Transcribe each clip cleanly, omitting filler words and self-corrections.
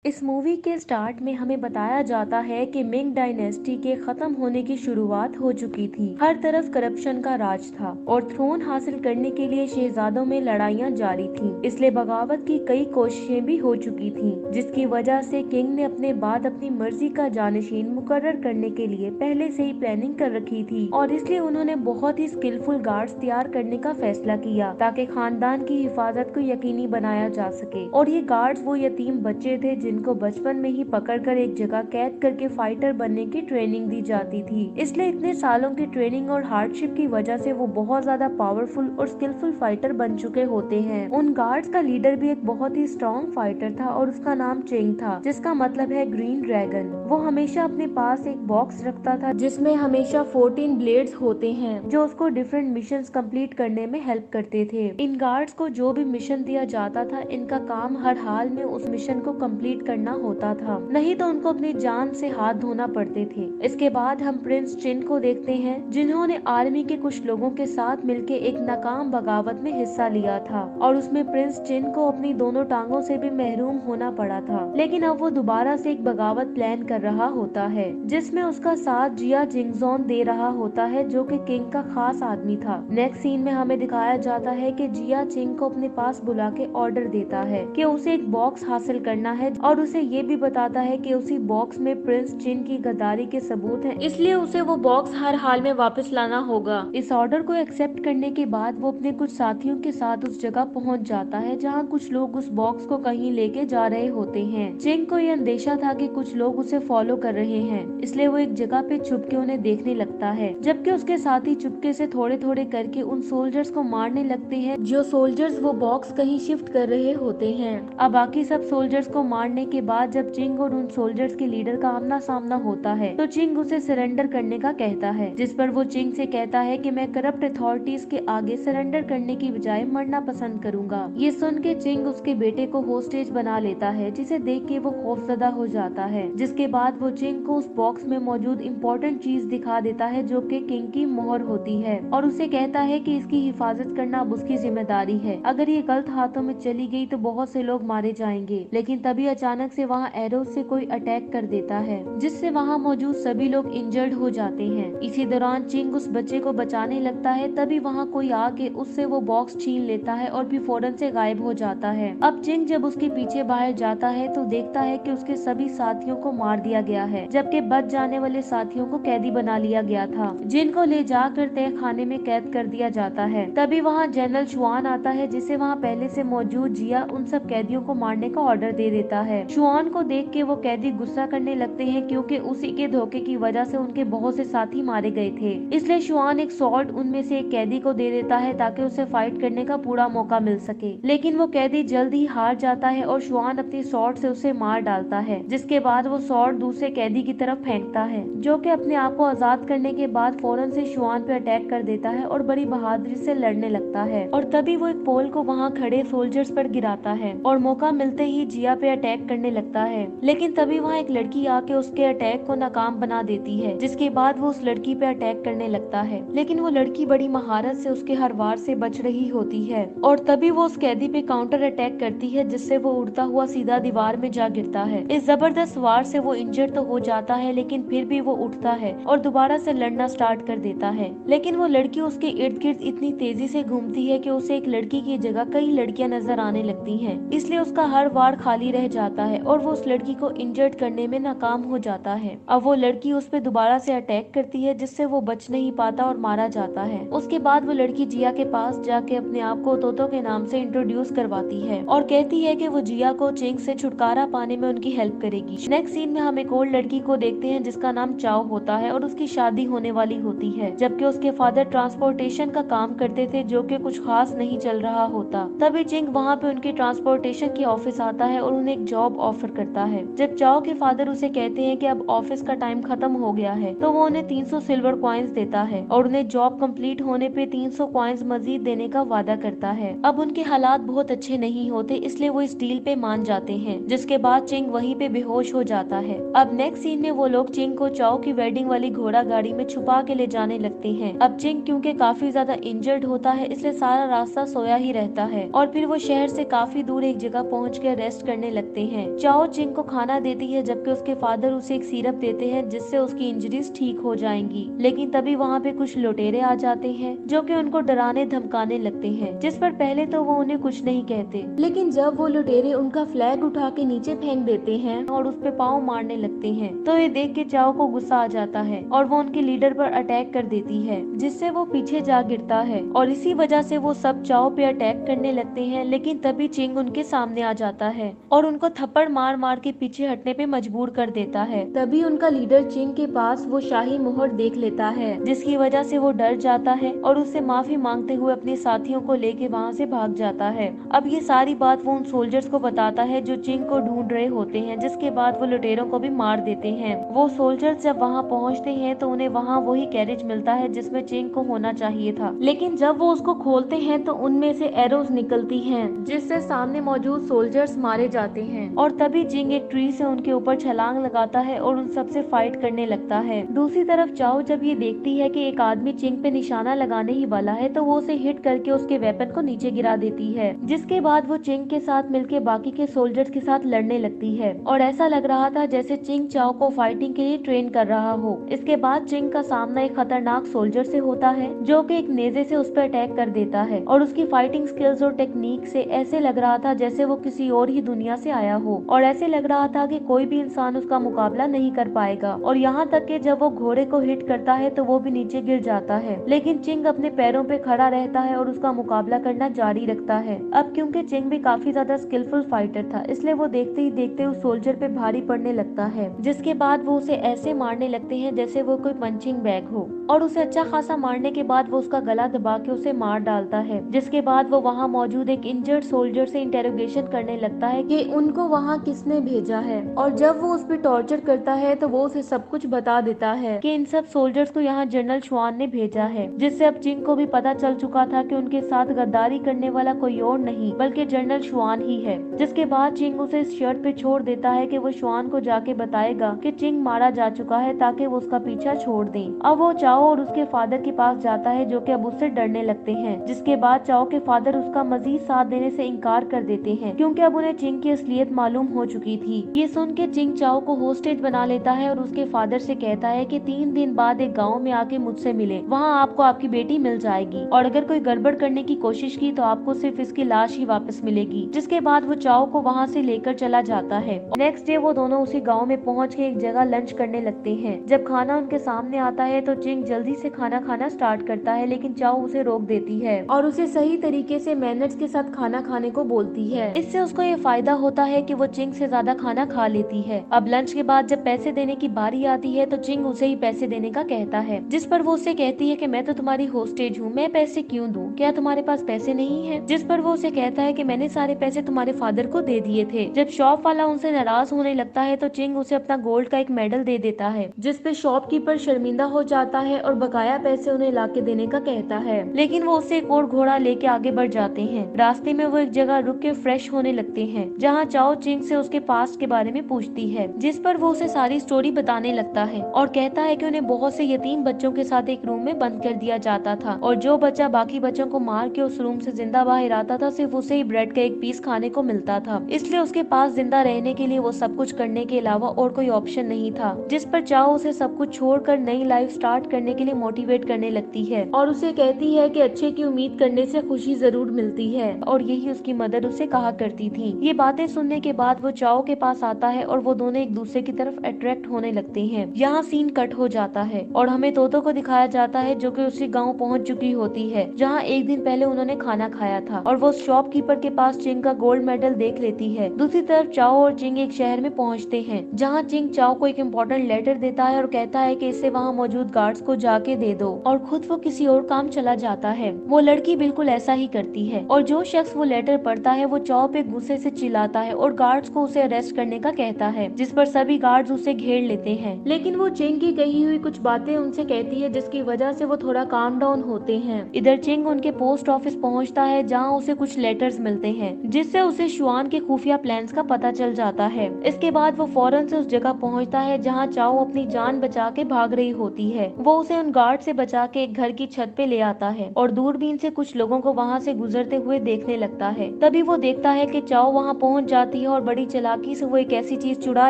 इस मूवी के स्टार्ट में हमें बताया जाता है कि मिंग डायनेस्टी के खत्म होने की शुरुआत हो चुकी थी। हर तरफ करप्शन का राज था और थ्रोन हासिल करने के लिए शहजादों में लड़ाइयां जारी थीं। इसलिए बगावत की कई कोशिशें भी हो चुकी थीं, जिसकी वजह से किंग ने अपने बाद अपनी मर्जी का जानशीन मुकर्रर करने के लिए पहले से ही प्लानिंग कर रखी थी और इसलिए उन्होंने बहुत ही स्किलफुल गार्ड्स तैयार करने का फैसला किया ताकि खानदान की हिफाजत को यकीनी बनाया जा सके। और ये गार्ड्स वो यतीम बच्चे थे जिनको बचपन में ही पकड़कर एक जगह कैद करके फाइटर बनने की ट्रेनिंग दी जाती थी। इसलिए इतने सालों की ट्रेनिंग और हार्डशिप की वजह से वो बहुत ज्यादा पावरफुल और स्किलफुल फाइटर बन चुके होते हैं। उन गार्ड्स का लीडर भी एक बहुत ही स्ट्रॉन्ग फाइटर था और उसका नाम चेंग था, जिसका मतलब है ग्रीन ड्रैगन। वो हमेशा अपने पास एक बॉक्स रखता था जिसमें हमेशा 14 ब्लेड्स होते हैं जो उसको डिफरेंट मिशन कंप्लीट करने में हेल्प करते थे। इन गार्ड्स को जो भी मिशन दिया जाता था, इनका काम हर हाल में उस मिशन को कंप्लीट करना होता था, नहीं तो उनको अपनी जान से हाथ धोना पड़ते थे। इसके बाद हम प्रिंस चिन को देखते हैं, जिन्होंने आर्मी के कुछ लोगों के साथ मिलकर एक नाकाम बगावत में हिस्सा लिया था और उसमें प्रिंस चिन को अपनी दोनों टांगों से भी महरूम होना पड़ा था। लेकिन अब वो दोबारा से एक बगावत प्लान कर रहा होता है जिसमें उसका साथ जिया जिंगजोन दे रहा होता है, जो कि किंग का खास आदमी था। नेक्स्ट सीन में हमें दिखाया जाता है कि जिया चिंग को अपने पास बुला के ऑर्डर देता है कि उसे एक बॉक्स हासिल करना है और उसे ये भी बताता है कि उसी बॉक्स में प्रिंस चिन की गद्दारी के सबूत हैं, इसलिए उसे वो बॉक्स हर हाल में वापस लाना होगा। इस ऑर्डर को एक्सेप्ट करने के बाद वो अपने कुछ साथियों के साथ उस जगह पहुंच जाता है जहां कुछ लोग उस बॉक्स को कहीं लेके जा रहे होते हैं। चिंग को यह अंदेशा था कि कुछ लोग उसे फॉलो कर रहे हैं, इसलिए वो एक जगह पे छुप के उन्हें देखने लगता है, जबकि उसके साथी चुपके से थोड़े थोड़े करके उन सोल्जर्स को मारने लगते हैं जो सोल्जर्स वो बॉक्स कहीं शिफ्ट कर रहे होते हैं। अब बाकी सब सोल्जर्स को मारने के बाद जब चिंग और उन सोल्जर्स के लीडर का आमना सामना होता है तो चिंग उसे सरेंडर करने का कहता है, जिस पर वो चिंग से कहता है कि मैं करप्ट अथॉरिटीज के आगे सरेंडर करने की बजाय मरना पसंद करूंगा। ये सुन के चिंग उसके बेटे को होस्टेज बना लेता है, जिसे देख के वो खौफजदा हो जाता है। जिसके बाद वो चिंग को उस बॉक्स में मौजूद इम्पोर्टेंट चीज दिखा देता है जो कि किंग की मोहर होती है और उसे कहता है कि इसकी हिफाजत करना अब उसकी जिम्मेदारी है। अगर ये गलत हाथों में चली गई तो बहुत से लोग मारे जाएंगे। लेकिन तभी अचानक से वहाँ एरो से कोई अटैक कर देता है, जिससे वहाँ मौजूद सभी लोग इंजर्ड हो जाते हैं। इसी दौरान चिंग उस बच्चे को बचाने लगता है, तभी वहाँ कोई आके उससे वो बॉक्स छीन लेता है और भी फौरन से गायब हो जाता है। अब चिंग जब उसके पीछे बाहर जाता है तो देखता है कि उसके सभी साथियों को मार दिया गया है, जबकि बच जाने वाले साथियों को कैदी बना लिया गया था, जिनको ले जाकर तय खाने में कैद कर दिया जाता है। तभी वहाँ जनरल शुआन आता है, जिसे वहाँ पहले से मौजूद जिया उन सब कैदियों को मारने का ऑर्डर दे देता है। शुआन को देख के वो कैदी गुस्सा करने लगते हैं, क्योंकि उसी के धोखे की वजह से उनके बहुत से साथी मारे गए थे। इसलिए शुआन एक सॉर्ड उनमें से एक कैदी को दे देता है ताकि उसे फाइट करने का पूरा मौका मिल सके। लेकिन वो कैदी जल्द ही हार जाता है और शुआन अपनी सॉर्ड से उसे मार डालता है, जिसके बाद वो सॉर्ड दूसरे कैदी की तरफ फेंकता है, जो कि अपने आप को आजाद करने के बाद फौरन से शुआन पे अटैक कर देता है और बड़ी बहादुरी से लड़ने लगता है। और तभी वो एक पोल को वहाँ खड़े सोल्जर्स पर गिराता है और मौका मिलते ही जिया पे अटैक करने लगता है। लेकिन तभी वहाँ एक लड़की आके उसके अटैक को नाकाम बना देती है, जिसके बाद वो उस लड़की पे अटैक करने लगता है। लेकिन वो लड़की बड़ी महारत से उसके हर वार से बच रही होती है और तभी वो उस कैदी पे काउंटर अटैक करती है, जिससे वो उड़ता हुआ सीधा दीवार में जा गिरता है। इस जबरदस्त वार से वो इंजर्ड तो हो जाता है, लेकिन फिर भी वो उठता है और दोबारा से लड़ना स्टार्ट कर देता है। लेकिन वो लड़की उसके इर्द गिर्द इतनी तेजी से घूमती है कि उसे एक लड़की की जगह कई लड़कियां नजर आने लगती हैं। इसलिए उसका हर वार खाली रह जाता है और वो उस लड़की को इंजर्ड करने में नाकाम हो जाता है। अब वो लड़की उस पे दोबारा से अटैक करती है, जिससे वो बच नहीं पाता और मारा जाता है। उसके बाद वो लड़की जिया के पास जाके अपने आप को तोतो के नाम से इंट्रोड्यूस करवाती है और कहती है कि वो जिया को चिंग से छुटकारा पाने में उनकी हेल्प करेगी। नेक्स्ट सीन में हम एक और लड़की को देखते हैं जिसका नाम चाओ होता है और उसकी शादी होने वाली होती है, जबकि उसके फादर ट्रांसपोर्टेशन का काम करते थे, जो कि कुछ खास नहीं चल रहा होता। तभी चिंग वहाँ पे उनके ट्रांसपोर्टेशन के ऑफिस आता है और उन्हें एक जॉब ऑफर करता है। जब चाओ के फादर उसे कहते हैं कि अब ऑफिस का टाइम खत्म हो गया है, तो वो उन्हें 300 सिल्वर कॉइन्स देता है और उन्हें जॉब कंप्लीट होने पे 300 कॉइन्स मजीद देने का वादा करता है। अब उनके हालात बहुत अच्छे नहीं होते, इसलिए वो इस डील पे मान जाते हैं, जिसके बाद चिंग वहीं पे बेहोश हो जाता है। अब नेक्स्ट सीन में वो लोग चिंग को चाओ की वेडिंग वाली घोड़ा गाड़ी में छुपा के ले जाने लगते हैं। अब चिंग क्योंकि काफी ज्यादा इंजर्ड होता है, इसलिए सारा रास्ता सोया ही रहता है और फिर वो शहर से काफी दूर एक जगह पहुँच कर रेस्ट करने लगते हैं। चाओ चिंग को खाना देती है जबकि उसके फादर उसे एक सिरप देते हैं जिससे उसकी इंजरीज ठीक हो जाएंगी। लेकिन तभी वहाँ पे कुछ लुटेरे आ जाते हैं जो कि उनको डराने धमकाने लगते हैं, जिस पर पहले तो वो उन्हें कुछ नहीं कहते, लेकिन जब वो लुटेरे उनका फ्लैग उठा के नीचे फेंक देते हैं और उस पे पाँव मारने लगते हैं तो ये देख के चाओ को गुस्सा आ जाता है और वो उनके लीडर पर अटैक कर देती है, जिससे वो पीछे जा गिरता है और इसी वजह से वो सब चाओ पे अटैक करने लगते हैं। लेकिन तभी चिंग उनके सामने आ जाता है और उनको थप्पड़ मार मार के पीछे हटने पे मजबूर कर देता है। तभी उनका लीडर चिंग के पास वो शाही मोहर देख लेता है, जिसकी वजह से वो डर जाता है और उससे माफी मांगते हुए अपने साथियों को लेके वहाँ से भाग जाता है। अब ये सारी बात वो उन सोल्जर्स को बताता है जो चिंग को ढूंढ रहे होते हैं, जिसके बाद वो लुटेरों को भी मार देते हैं। वो सोल्जर्स जब वहाँ पहुँचते हैं तो उन्हें वहाँ वही कैरेज मिलता है जिसमें चिंग को होना चाहिए था, लेकिन जब वो उसको खोलते हैं तो उनमें से एरोज निकलती हैं जिससे सामने मौजूद सोल्जर्स मारे जाते हैं। और तभी चिंग एक ट्री से उनके ऊपर छलांग लगाता है और उन सबसे फाइट करने लगता है। दूसरी तरफ चाओ जब ये देखती है कि एक आदमी चिंग पे निशाना लगाने ही वाला है तो वो उसे हिट करके उसके वेपन को नीचे गिरा देती है, जिसके बाद वो चिंग के साथ मिलकर बाकी के सोल्जर्स के साथ लड़ने लगती है और ऐसा लग रहा था जैसे चिंग चाओ को फाइटिंग के लिए ट्रेन कर रहा हो। इसके बाद चिंग का सामना एक खतरनाक सोल्जर से होता है जो कि एक नेज़े से उस पर अटैक कर देता है और उसकी फाइटिंग स्किल्स और टेक्निक से ऐसे लग रहा था जैसे वो किसी और ही दुनिया से आया हो और ऐसे लग रहा था कि कोई भी इंसान उसका मुकाबला नहीं कर पाएगा। और यहाँ तक कि जब वो घोड़े को हिट करता है तो वो भी नीचे गिर जाता है, लेकिन चिंग अपने पैरों पे खड़ा रहता है और उसका मुकाबला करना जारी रखता है। अब क्योंकि चिंग भी काफी ज्यादा स्किलफुल फाइटर था इसलिए वो देखते ही देखते उस सोल्जर पे भारी पड़ने लगता है, जिसके बाद वो उसे ऐसे मारने लगते हैं जैसे वो कोई पंचिंग बैग हो और उसे अच्छा खासा मारने के बाद वो उसका गला दबा के उसे मार डालता है। जिसके बाद वो वहाँ मौजूद एक इंजर्ड सोल्जर से इंटेरोगेशन करने लगता है कि उनको वहाँ किसने भेजा है, और जब वो उस पर टॉर्चर करता है तो वो उसे सब कुछ बता देता है कि इन सब सोल्जर्स को यहाँ जनरल शुआन ने भेजा है, जिससे अब चिंग को भी पता चल चुका था कि उनके साथ गद्दारी करने वाला कोई और नहीं बल्कि जनरल शुआन ही है। जिसके बाद चिंग उसे इस शर्त पे छोड़ देता है कि वो शुआन को जाके बताएगा कि चिंग मारा जा चुका है ताकि वो उसका पीछा छोड़ दे। अब वो चाओ और उसके फादर के पास जाता है जो कि अब उससे डरने लगते हैं, जिसके बाद चाओ के फादर उसका मजीद साथ देने से इनकार कर देते हैं क्योंकि अब उन्हें चिंग की असलियत मालूम हो चुकी थी। ये सुन के चिंग चाओ को होस्टेज बना लेता है और उसके फादर से कहता है कि 3 दिन बाद एक गाँव में आके मुझसे मिले, वहाँ आपको आपकी बेटी मिल जाएगी और अगर कोई गड़बड़ करने की कोशिश की तो आपको सिर्फ इसकी लाश ही वापस मिलेगी। जिसके बाद वो चाओ को वहाँ से लेकर चला जाता है। नेक्स्ट डे वो दोनों उसी गाँव में पहुँच के एक जगह लंच करने लगते हैं। जब खाना उनके सामने आता है तो चिंग जल्दी से खाना खाना स्टार्ट करता है, लेकिन चाओ उसे रोक देती है और उसे सही तरीके से मैनर्स के साथ खाना खाने को बोलती है। इससे उसको ये फायदा होता है कि वो चिंग से ज्यादा खाना खा लेती है। अब लंच के बाद जब पैसे देने की बारी आती है तो चिंग उसे ही पैसे देने का कहता है, जिस पर वो उसे कहती है कि मैं तो तुम्हारी होस्टेज हूँ, मैं पैसे क्यों दूँ, क्या तुम्हारे पास पैसे नहीं है? जिस पर वो उसे कहता है कि मैंने सारे पैसे तुम्हारे फादर को दे दिए थे। जब शॉप वाला उनसे नाराज होने लगता है तो चिंग उसे अपना गोल्ड का एक मेडल दे देता है, जिस पे शॉपकीपर शर्मिंदा हो जाता है और बकाया पैसे उन्हें लाके देने का कहता है, लेकिन वो उससे एक और घोड़ा लेके आगे बढ़ जाते हैं। रास्ते में वो एक जगह रुक के फ्रेश होने लगते हैं जहाँ चाओ चिंग से उसके पास्ट के बारे में पूछती है, जिस पर वो उसे सारी स्टोरी बताने लगता है और कहता है कि उन्हें बहुत से यतीम बच्चों के साथ एक रूम में बंद कर दिया जाता था और जो बच्चा बाकी बच्चों को मार के उस रूम से जिंदा बाहर आता था सिर्फ उसे ही ब्रेड का एक पीस खाने को मिलता था, इसलिए उसके पास जिंदा रहने के लिए वो सब कुछ करने के अलावा और कोई ऑप्शन नहीं था। जिस पर चाओ उसे सब कुछ छोड़कर नई लाइफ स्टार्ट करने के लिए मोटिवेट करने लगती है और उसे कहती है कि अच्छे की उम्मीद करने से खुशी जरूर मिलती है और यही उसकी मदर उसे कहा करती थी। ये बातें सुनने के बाद वो चाओ के पास आता है और वो दोनों एक दूसरे की तरफ अट्रैक्ट होने लगते हैं। यहाँ सीन कट हो जाता है और हमें तोतो को दिखाया जाता है जो कि उसी गाँव पहुँच चुकी होती है जहाँ एक दिन पहले उन्होंने खाना खाया था और वो शॉपकीपर के पास चिंग का गोल्ड मेडल देख लेती है। दूसरी तरफ चाओ और चिंग एक शहर में पहुँचते हैं जहाँ चिंग चाओ को एक इम्पोर्टेंट लेटर देता है और कहता है कि इसे वहाँ मौजूद गार्ड्स को जाके दे दो और खुद वो किसी और काम चला जाता है। वो लड़की बिल्कुल ऐसा ही करती है और जो शख्स वो लेटर पढ़ता है वो चाओ पे गुस्से से चिल्लाता है और गार्ड्स को उसे अरेस्ट करने का कहता है, जिस पर सभी गार्ड्स उसे घेर लेते हैं। लेकिन वो चिंग की कही हुई कुछ बातें उनसे कहती है जिसकी वजह से वो थोड़ा काम डाउन होते हैं। इधर चिंग उनके पोस्ट ऑफिस पहुंचता है जहां उसे कुछ लेटर्स मिलते हैं जिससे उसे शुआन के खुफिया प्लान्स का पता चल जाता है। इसके बाद वो फौरन से उस जगह पहुंचता है जहां चाओ अपनी जान बचा के भाग रही होती है। वो उसे उन गार्ड से बचा के एक घर की छत पे ले आता है और दूरबीन से कुछ लोगों को वहाँ से गुजरते हुए देखने लगता है। तभी वो देखता है कि चाओ वहाँ पहुँच जाती जाती है और बड़ी चालाकी से वो एक ऐसी चीज चुरा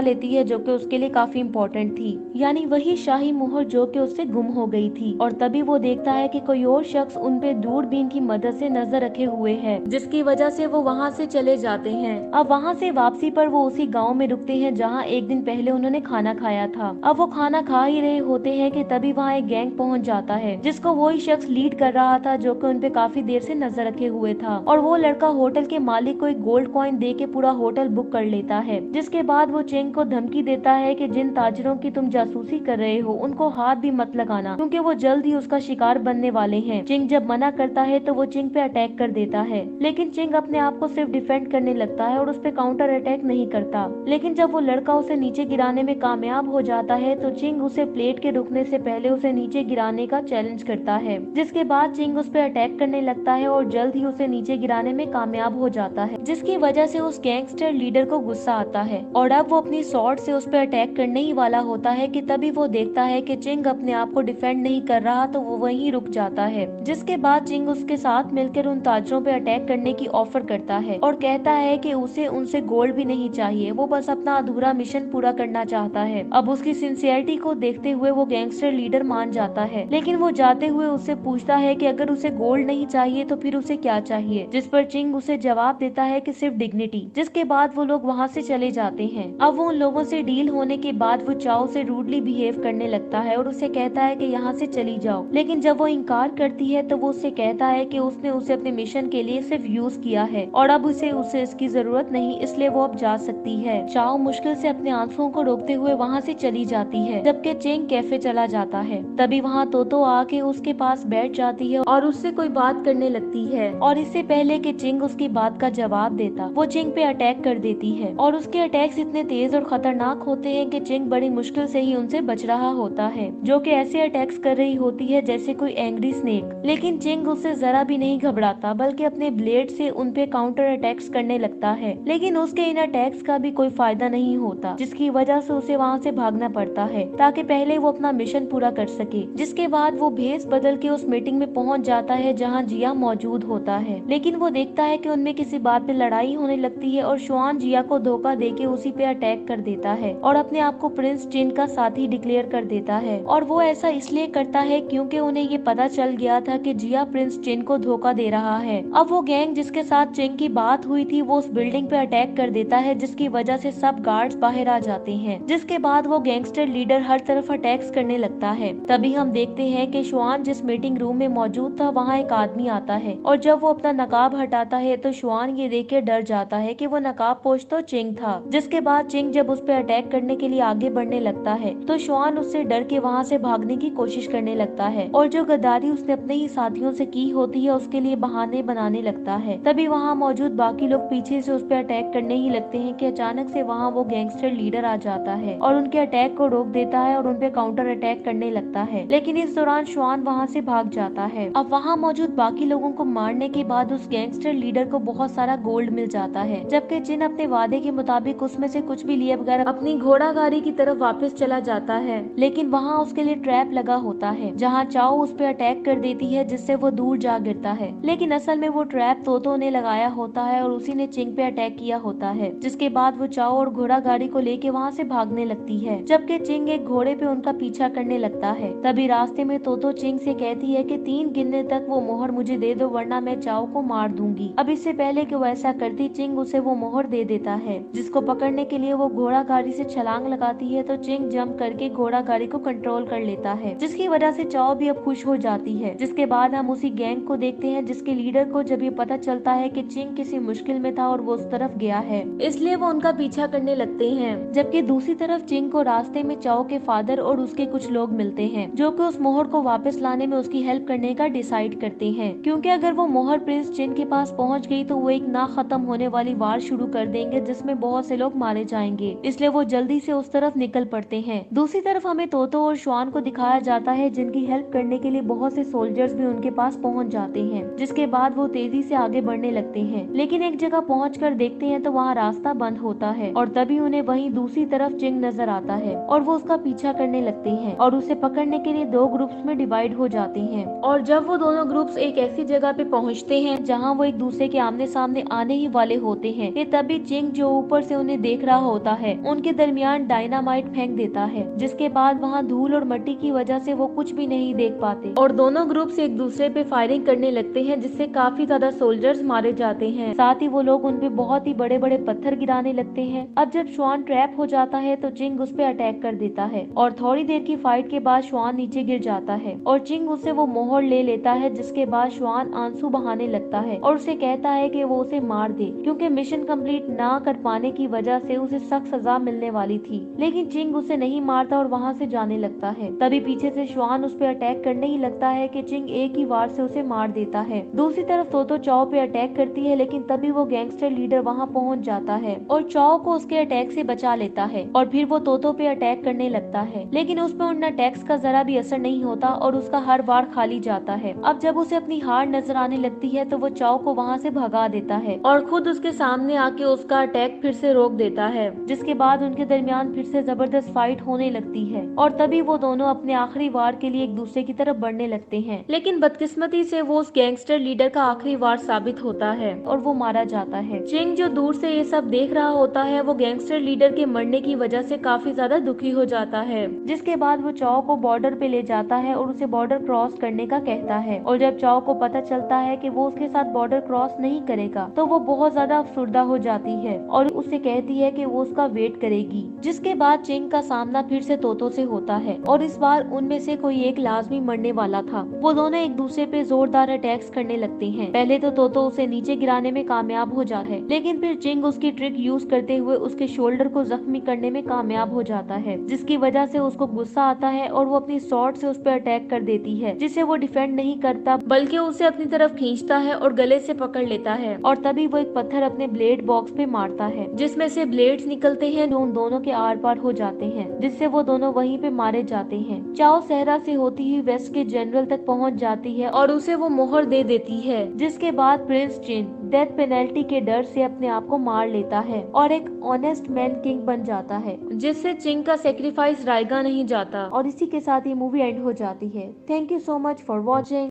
लेती है जो कि उसके लिए काफी इम्पोर्टेंट थी, यानी वही शाही मोहर जो कि उससे गुम हो गई थी। और तभी वो देखता है कि कोई और शख्स उन पे दूरबीन की मदद से नजर रखे हुए है, जिसकी वजह से वो वहाँ से चले जाते हैं। अब वहाँ से वापसी पर वो उसी गाँव में रुकते हैं जहाँ एक दिन पहले उन्होंने खाना खाया था। अब वो खाना खा ही रहे होते हैं कि तभी वहाँ एक गैंग पहुँच जाता है, जिसको वही शख्स लीड कर रहा था जो कि उन पे काफी देर से नजर रखे हुए था। और वो लड़का होटल के मालिक को एक गोल्ड कॉइन दे के पूरा होटल बुक कर लेता है, जिसके बाद वो चिंग को धमकी देता है कि जिन ताजरों की तुम जासूसी कर रहे हो उनको हाथ भी मत लगाना, क्योंकि वो जल्द ही उसका शिकार बनने वाले हैं। चिंग जब मना करता है तो वो चिंग पे अटैक कर देता है, लेकिन चिंग अपने आप को सिर्फ डिफेंड करने लगता है और उस पे काउंटर अटैक नहीं करता। लेकिन जब वो लड़का उसे नीचे गिराने में कामयाब हो जाता है तो चिंग उसे प्लेट के रुकने से पहले उसे नीचे गिराने का चैलेंज करता है, जिसके बाद चिंग उस पे अटैक करने लगता है और जल्द ही उसे नीचे गिराने में कामयाब हो जाता है, जिसकी वजह से उस गैंगस्टर लीडर को गुस्सा आता है और अब वो अपनी स्वॉर्ड से उस पे अटैक करने ही वाला होता है कि तभी वो देखता है कि चिंग अपने आप को डिफेंड नहीं कर रहा, तो वो वहीं रुक जाता है। जिसके बाद चिंग उसके साथ मिलकर उन ताजरों पे अटैक करने की ऑफर करता है और कहता है कि उसे उनसे गोल्ड भी नहीं चाहिए, वो बस अपना अधूरा मिशन पूरा करना चाहता है। अब उसकी सिंसियरिटी को देखते हुए वो गैंगस्टर लीडर मान जाता है, लेकिन वो जाते हुए उससे पूछता है कि अगर उसे गोल्ड नहीं चाहिए तो फिर उसे क्या चाहिए, जिस पर चिंग उसे जवाब देता है कि सिर्फ डिग्निटी। जिसके बाद वो लोग वहाँ से चले जाते हैं। अब वो उन लोगों से डील होने के बाद वो चाओ से रूडली बिहेव करने लगता है और उसे कहता है कि यहाँ से चली जाओ, लेकिन जब वो इनकार करती है तो वो उससे कहता है कि उसने उसे अपने मिशन के लिए सिर्फ यूज किया है और अब उसे इसकी जरूरत नहीं, इसलिए वो अब जा सकती है। चाओ मुश्किल से अपने आंसुओं को रोकते हुए वहाँ से चली जाती है, जबकि चिंग कैफे चला जाता है। तभी वहाँ तोतो आके उसके पास बैठ जाती है और उससे कोई बात करने लगती है, और इससे पहले कि चिंग उसकी बात का जवाब देता वो चिंग पे अटैक कर देती है। और उसके अटैक्स इतने तेज और खतरनाक होते हैं कि चिंग बड़ी मुश्किल से ही उनसे बच रहा होता है, जो कि ऐसे अटैक्स कर रही होती है जैसे कोई एंग्री स्नेक। लेकिन चिंग उससे जरा भी नहीं घबराता, बल्कि अपने ब्लेड से उन पे काउंटर अटैक्स करने लगता है। लेकिन उसके इन अटैक्स का भी कोई फायदा नहीं होता, जिसकी वजह से उसे वहाँ से भागना पड़ता है ताकि पहले वो अपना मिशन पूरा कर सके। जिसके बाद वो भेस बदल के उस मीटिंग में पहुँच जाता है जहाँ जिया मौजूद होता है, लेकिन वो देखता है कि उनमें किसी बात पे लड़ाई होने लगती है और शुआन जिया को धोखा देके उसी पे अटैक कर देता है और अपने आप को प्रिंस चिन का साथी डिक्लेयर कर देता है। और वो ऐसा इसलिए करता है क्योंकि उन्हें ये पता चल गया था कि जिया प्रिंस चिन को धोखा दे रहा है। अब वो गैंग जिसके साथ चिंग की बात हुई थी वो उस बिल्डिंग पे अटैक कर देता है, जिसकी वजह से सब गार्ड्स बाहर आ जाते हैं। जिसके बाद वो गैंगस्टर लीडर हर तरफ अटैक्स करने लगता है। तभी हम देखते हैं कि शुआन जिस मीटिंग रूम में मौजूद था वहाँ एक आदमी आता है, और जब वो अपना नकाब हटाता है तो शुआन ये देख के डर जाता है कि वो नकाबपोश तो चिंग था। जिसके बाद चिंग जब उस पे अटैक करने के लिए आगे बढ़ने लगता है तो शुआन उससे डर के वहाँ से भागने की कोशिश करने लगता है, और जो गद्दारी उसने अपने ही साथियों से की होती है उसके लिए बहाने बनाने लगता है। तभी वहाँ मौजूद बाकी लोग पीछे से उस पे अटैक करने ही लगते हैं कि अचानक से वहाँ वो गैंगस्टर लीडर आ जाता है और उनके अटैक को रोक देता है और उन पे काउंटर अटैक करने लगता है। लेकिन इस दौरान शुआन वहाँ से भाग जाता है। अब वहाँ मौजूद बाकी लोगों को मारने के बाद उस गैंगस्टर लीडर को बहुत सारा गोल्ड मिल जाता है, जबकि चिन अपने वादे के मुताबिक उसमें से कुछ भी लिए बगैर अपनी घोड़ा गाड़ी की तरफ वापस चला जाता है। लेकिन वहाँ उसके लिए ट्रैप लगा होता है जहाँ चाओ उस पे अटैक कर देती है, जिससे वो दूर जा गिरता है। लेकिन असल में वो ट्रैप तोतो ने लगाया होता है और उसी ने चिंग पे अटैक किया होता है। जिसके बाद वो चाओ और घोड़ा गाड़ी को लेके वहाँ से भागने लगती है, जबकि चिंग एक घोड़े पे उनका पीछा करने लगता है। तभी रास्ते में तोतो चिंग से कहती है कि 3 गिनने तक वो मोहर मुझे दे दो वरना मैं चाओ को मार दूंगी। अब इससे पहले कि वो ऐसा करती चिंग उसे वो मोहर दे देता है, जिसको पकड़ने के लिए वो घोड़ा गाड़ी से छलांग लगाती है तो चिंग जंप करके घोड़ा गाड़ी को कंट्रोल कर लेता है, जिसकी वजह से चाओ भी अब खुश हो जाती है। जिसके बाद हम उसी गैंग को देखते हैं जिसके लीडर को जब ये पता चलता है कि चिंग किसी मुश्किल में था और वो उस तरफ गया है, इसलिए वो उनका पीछा करने लगते हैं। जबकि दूसरी तरफ चिंग को रास्ते में चाओ के फादर और उसके कुछ लोग मिलते हैं जो कि उस मोहर को वापस लाने में उसकी हेल्प करने का डिसाइड करते हैं, क्योंकि अगर वो मोहर प्रिंस चिन के पास पहुंच गई तो वो एक ना खत्म होने वाली वार शुरू कर देंगे जिसमें बहुत से लोग मारे जाएंगे, इसलिए वो जल्दी से उस तरफ निकल पड़ते हैं। दूसरी तरफ हमें तोतो और शुआन को दिखाया जाता है जिनकी हेल्प करने के लिए बहुत से सोल्जर्स भी उनके पास पहुंच जाते हैं। जिसके बाद वो तेजी से आगे बढ़ने लगते हैं, लेकिन एक जगह पहुंचकर देखते हैं तो वहाँ रास्ता बंद होता है और तभी उन्हें वहीं दूसरी तरफ चिंग नजर आता है और वो उसका पीछा करने लगते हैं और उसे पकड़ने के लिए 2 ग्रुप्स में डिवाइड हो जाते हैं। और जब वो दोनों ग्रुप्स एक ऐसी जगह पे पहुँचते हैं जहाँ वो एक दूसरे के आमने सामने आने ही वाले होते हैं कि तभी चिंग जो ऊपर से उन्हें देख रहा होता है उनके दरमियान डायनामाइट फेंक देता है, जिसके बाद वहाँ धूल और मिट्टी की वजह से वो कुछ भी नहीं देख पाते और दोनों ग्रुप से एक दूसरे पे फायरिंग करने लगते हैं, जिससे काफी ज्यादा सोल्जर्स मारे जाते हैं। साथ ही वो लोग उन पे बहुत ही बड़े बड़े पत्थर गिराने लगते हैं। अब जब श्वान ट्रैप हो जाता है तो चिंग उस पे अटैक कर देता है और थोड़ी देर की फाइट के बाद श्वान नीचे गिर जाता है और चिंग उससे वो मोहर ले लेता है, जिसके बाद श्वान आंसू बहाने लगता है और उसे कहता है कि वो उसे मार दे, क्योंकि मिशन कंप्लीट ना कर पाने की वजह से उसे सख्त सजा मिलने वाली थी। लेकिन चिंग उसे नहीं मारता और वहाँ से जाने लगता है। तभी पीछे से श्वान उस पे अटैक करने ही लगता है कि चिंग एक ही वार से उसे मार देता है। दूसरी तरफ तोतो चाओ पे अटैक करती है, लेकिन तभी वो गैंगस्टर लीडर वहाँ पहुँच जाता है और चाओ को उसके अटैक से बचा लेता है और फिर वो तोतो पे अटैक करने लगता है, लेकिन उस पे उन अटैक्स का जरा भी असर नहीं होता और उसका हर बार खाली जाता है। अब जब उसे अपनी हार नजर आने लगती है तो वो चाओ को वहाँ से भगा देता है और खुद उसके सामने आके उसका अटैक फिर से रोक देता है, जिसके बाद उनके दरमियान फिर से जबरदस्त फाइट होने लगती है और तभी वो दोनों अपने आखिरी वार के लिए एक दूसरे की तरफ बढ़ने लगते हैं। लेकिन बदकिस्मती से वो उस गैंगस्टर लीडर का आखिरी वार साबित होता है और वो मारा जाता है। चिंग जो दूर से ये सब देख रहा होता है वो गैंगस्टर लीडर के मरने की वजह से काफी ज्यादा दुखी हो जाता है, जिसके बाद वो चाओ को बॉर्डर पे ले जाता है और उसे बॉर्डर क्रॉस करने का कहता है। और जब चाओ को पता चलता है कि वो उसके साथ बॉर्डर क्रॉस नहीं करेगा तो वो बहुत ज्यादा अफसुर्दा हो जाती है और उससे कहती है कि वो उसका वेट करेगी। जिसके बाद चिंग का सामना फिर से तोतो से होता है और इस बार उनमें से कोई एक लाजमी मरने वाला था। वो दोनों एक दूसरे पे जोरदार अटैक्स करने लगते हैं। पहले तो तोतो उसे नीचे गिराने में कामयाब हो जाता है, लेकिन फिर चिंग उसकी ट्रिक यूज करते हुए उसके शोल्डर को जख्मी करने में कामयाब हो जाता है, जिसकी वजह से उसको गुस्सा आता है और वो अपनी स्वॉर्ड से उस पर अटैक कर देती है, जिसे वो डिफेंड नहीं करता बल्कि उसे अपनी तरफ खींचता है और गले से पकड़ लेता है और तभी वो एक पत्थर अपने ब्लेड बॉक्स पे मारता है, जिसमें से ब्लेड्स निकलते हैं जो उन दोनों के आर पार हो जाते हैं, जिससे वो दोनों वहीं पे मारे जाते हैं। चाओ सहरा से होती हुई वेस्ट के जनरल तक पहुंच जाती है और उसे वो मोहर दे देती है, जिसके बाद प्रिंस चिन डेथ पेनल्टी के डर से अपने आप को मार लेता है और एक ऑनेस्ट मैन किंग बन जाता है, जिससे चिंग का सेक्रीफाइस रायगा नहीं जाता। और इसी के साथ ये मूवी एंड हो जाती है। Thank you so much for watching.